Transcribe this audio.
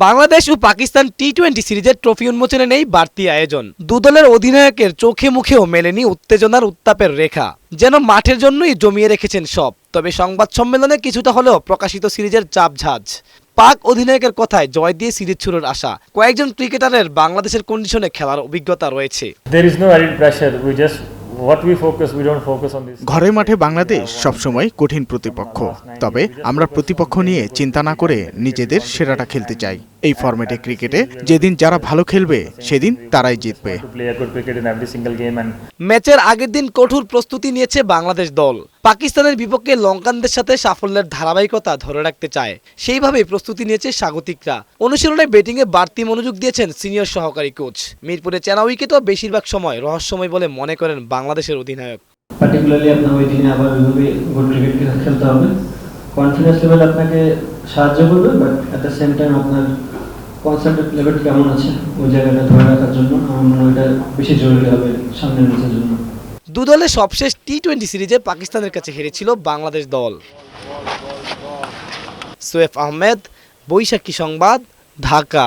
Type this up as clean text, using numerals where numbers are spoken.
বাংলাদেশ ও পাকিস্তান টি-20 সিরিজের ট্রফি উন্মোচনে নেই বাড়তি আয়োজন। দুদলের অধিনায়কের চোখে মুখেও মেলেনি উত্তেজনার উত্তাপের রেখা, যেন মাঠের জন্যই জমিয়ে রেখেছেন সব। তবে সংবাদ সম্মেলনে কিছুটা হলেও প্রকাশিত সিরিজের চাপঝাঁজ। পাক অধিনায়কের কথায় জয় দিয়ে সিরিজ শুরুর আশা। কয়েকজন ক্রিকেটারের বাংলাদেশের কন্ডিশনে খেলার অভিজ্ঞতা রয়েছে। ঘরের মাঠে বাংলাদেশ সবসময় কঠিন প্রতিপক্ষ, তবে আমরা প্রতিপক্ষ নিয়ে চিন্তা না করে নিজেদের সেরাটা খেলতে চাই। এই ফরম্যাটে ক্রিকেটে যেদিন যারা ভালো খেলবে সেদিন তারাই জিতবে। ম্যাচের আগের দিন কঠোর প্রস্তুতি নিয়েছে বাংলাদেশ দল। পাকিস্তানের বিপক্ষে লঙ্কানদের সাথে সাফল্যের ধারাবাহিকতা ধরে রাখতে চায়, সেইভাবেই প্রস্তুতি নিয়েছে স্বাগতিকরা। অনুশীলনে ব্যাটিংয়ে বাড়তি মনোযোগ দিয়েছেন সিনিয়র সহকারী কোচ। মিরপুরে চেনা উইকেটও বেশিরভাগ সময় রহস্যময় বলে মনে করেন বাংলাদেশের অধিনায়ক। পার্টিকুলারলি আপনার ওই দিনে আবার ওইভাবে গুড ক্রিকেট খেলতে হবে। কনফিডেন্স লেভেল আপনাকে সাহায্য করবে, but at the same time আপনার কনসেন্ট্রেট লেভেল কেমন আছে ওই জায়গাটা ধরে রাখার জন্য আমার মনে হয় এটা বেশি জরুরি হবে সামনের ম্যাচের জন্য। দুদলের সবশেষ টি-20 সিরিজে পাকিস্তানের কাছে হেরেছিল বাংলাদেশ দল। সোয়েফ আহমেদ, বৈশাখী সংবাদ, ঢাকা।